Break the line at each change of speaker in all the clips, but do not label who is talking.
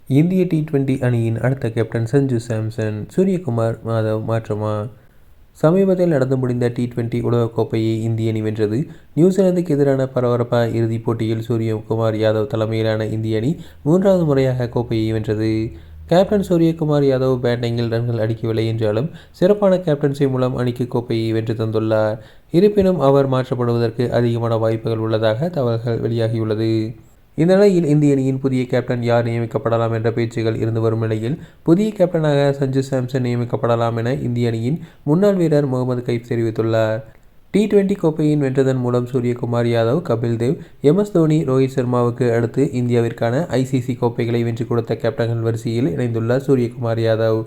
இந்திய டி20 அணியின் அடுத்த கேப்டன் சஞ்சு சாம்சன். சூரியகுமார் யாதவ் மாற்றமா? சமீபத்தில் நடந்து முடிந்த டி20 உலகக்கோப்பையை இந்திய அணி வென்றது. நியூசிலாந்துக்கு எதிரான பரபரப்பான இறுதிப் போட்டியில் சூரியகுமார் யாதவ் தலைமையிலான இந்திய அணி 3வது முறையாக கோப்பையை வென்றது. கேப்டன் சூரியகுமார் யாதவ் பேட்டிங்கில் ரன்கள் அடிக்கவில்லை என்றாலும் சிறப்பான கேப்டன்சி மூலம் அணிக்கு கோப்பையை வென்று தந்துள்ளார். இருப்பினும் அவர் மாற்றப்படுவதற்கு அதிகமான வாய்ப்புகள் உள்ளதாக தகவல்கள் வெளியாகியுள்ளது. இந்த நிலையில் இந்திய அணியின் புதிய கேப்டன் யார் நியமிக்கப்படலாம் என்ற பேச்சுகள் இருந்து வரும் நிலையில் புதிய கேப்டனாக சஞ்சு சாம்சன் நியமிக்கப்படலாம் என இந்திய அணியின் முன்னாள் வீரர் முகமது கைஃப் தெரிவித்துள்ளார். டி20 கோப்பையின் வென்றதன் மூலம் சூரியகுமார் யாதவ், கபில் தேவ், MS தோனி, ரோஹித் சர்மாவுக்கு அடுத்து இந்தியாவிற்கான ICC கோப்பைகளை வெற்றி கொடுத்த கேப்டன்கள் வரிசையில் இணைந்துள்ளார் சூரியகுமார் யாதவ்.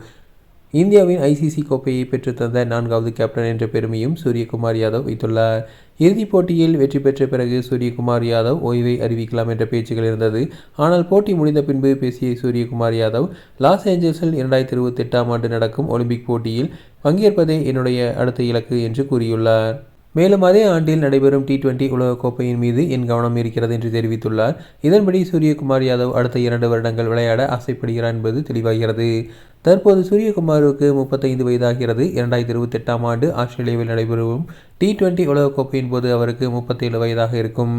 இந்தியாவின் ICC கோப்பையை பெற்றுத்தந்த 4வது கேப்டன் என்ற பெருமையும் சூரியகுமார் யாதவ் வைத்துள்ளார். இறுதிப் போட்டியில் வெற்றி பெற்ற பிறகு சூரியகுமார் யாதவ் ஓய்வை அறிவிக்கலாம் என்ற பேச்சுகள் இருந்தது. ஆனால் போட்டி முடிந்த பின்பு பேசிய சூரியகுமார் யாதவ், லாஸ் ஏஞ்சல்ஸில் 2028ஆம் ஆண்டு நடக்கும் ஒலிம்பிக் போட்டியில் பங்கேற்பதே என்னுடைய அடுத்த இலக்கு என்று கூறியுள்ளார். மேலும் அதே ஆண்டில் நடைபெறும் டி20 உலகக்கோப்பையின் மீது என் கவனம் இருக்கிறது என்று தெரிவித்துள்ளார். இதன்படி சூரியகுமார் யாதவ் அடுத்த 2 வருடங்கள் விளையாட ஆசைப்படுகிறார் என்பது தெளிவாகிறது. தற்போது சூரியகுமாருக்கு 35 வயதாகிறது. 2028ஆம் ஆண்டு ஆஸ்திரேலியாவில் நடைபெறும் டி20 உலகக்கோப்பையின் போது அவருக்கு 37 வயதாக இருக்கும்.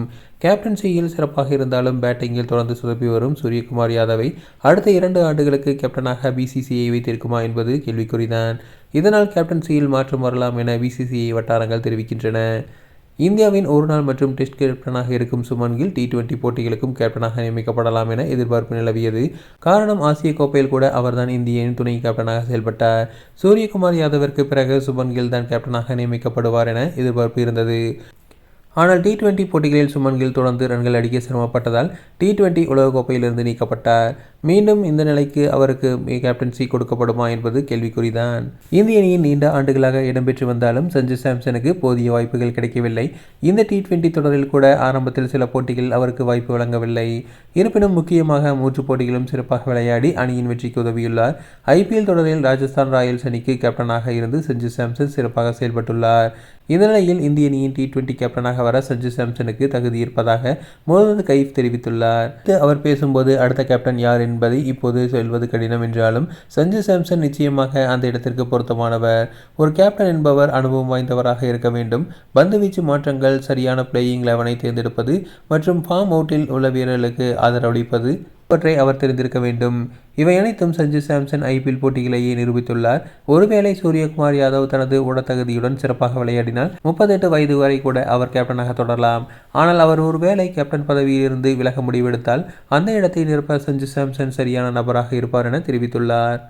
கேப்டன்சியில் சிறப்பாக இருந்தாலும் பேட்டிங்கில் தொடர்ந்து சொதப்பி வரும் சூரியகுமார் யாதவை அடுத்த 2 ஆண்டுகளுக்கு கேப்டனாக BCCI வைத்திருக்குமா என்பது கேள்விக்குறிதான். இதனால் கேப்டன்சியில் மாற்றம் வரலாம் என BCCI வட்டாரங்கள் தெரிவிக்கின்றன. இந்தியாவின் ஒருநாள் மற்றும் டெஸ்ட் கேப்டனாக இருக்கும் சுமன் கில் டி20 போட்டிகளுக்கும் கேப்டனாக நியமிக்கப்படலாம் என எதிர்பார்ப்பு நிலவியது. காரணம், ஆசிய கோப்பையில் கூட அவர்தான் இந்திய துணை கேப்டனாக செயல்பட்டார். சூரியகுமார் யாதவிற்கு பிறகு சுமன் கில் தான் கேப்டனாக நியமிக்கப்படுவார் என எதிர்பார்ப்பு இருந்தது. ஆனால் டி20 போட்டிகளில் சுமன் கில் தொடர்ந்து ரன்கள் அடிக்க சிரமப்பட்டதால் டி20 உலகக்கோப்பையிலிருந்து நீக்கப்பட்டார். மீண்டும் இந்த நிலைக்கு அவருக்கு கேப்டன்சி கொடுக்கப்படுமா என்பது கேள்விக்குறிதான். இந்திய அணியின் நீண்ட ஆண்டுகளாக இடம்பெற்று வந்தாலும் சஞ்சு சாம்சனுக்கு போதிய வாய்ப்புகள் கிடைக்கவில்லை. இந்த டி20 தொடரில் கூட ஆரம்பத்தில் சில போட்டிகளில் அவருக்கு வாய்ப்பு வழங்கவில்லை. இருப்பினும் முக்கியமாக 3 போட்டிகளும் சிறப்பாக விளையாடி அணியின் வெற்றிக்கு உதவியுள்ளார். IPL தொடரில் ராஜஸ்தான் ராயல்ஸ் அணிக்கு கேப்டனாக இருந்து சஞ்சு சாம்சன் சிறப்பாக செயல்பட்டுள்ளார். இந்த நிலையில் இந்திய அணியின் டி20 கேப்டனாக வர சஞ்சு சாம்சனுக்கு தகுதி இருப்பதாக முகமது கைஃப் தெரிவித்துள்ளார். அவர் பேசும்போது அடுத்த கேப்டன் யார் என்பதை இப்போது சொல்வது கடினம் என்றாலும் சஞ்சு சாம்சன் நிச்சயமாக அந்த இடத்திற்கு பொருத்தமானவர். ஒரு கேப்டன் என்பவர் அனுபவம் வாய்ந்தவராக இருக்க வேண்டும். பந்துவீச்சு மாற்றங்கள், சரியான பிளேயிங் 11ஐ தேர்ந்தெடுப்பது மற்றும் ஃபார்ம் அவுட்டில் உள்ள வீரர்களுக்கு ஆதரவளிப்பது பற்றி அவர் தெரிந்திருக்க வேண்டும். இவை அனைத்தும் சஞ்சு சாம்சன் IPL போட்டிகளையே நிரூபித்துள்ளார். ஒருவேளை சூரியகுமார் யாதவ் தனது உடற்தகுதியுடன் சிறப்பாக விளையாடினால் 38 வயது வரை கூட அவர் கேப்டனாக தொடரலாம். ஆனால் அவர் ஒருவேளை கேப்டன் பதவியிலிருந்து விலக முடிவெடுத்தால் அந்த இடத்தை நிரப்ப சஞ்சு சாம்சன் சரியான நபராக இருப்பார் என தெரிவித்துள்ளார்.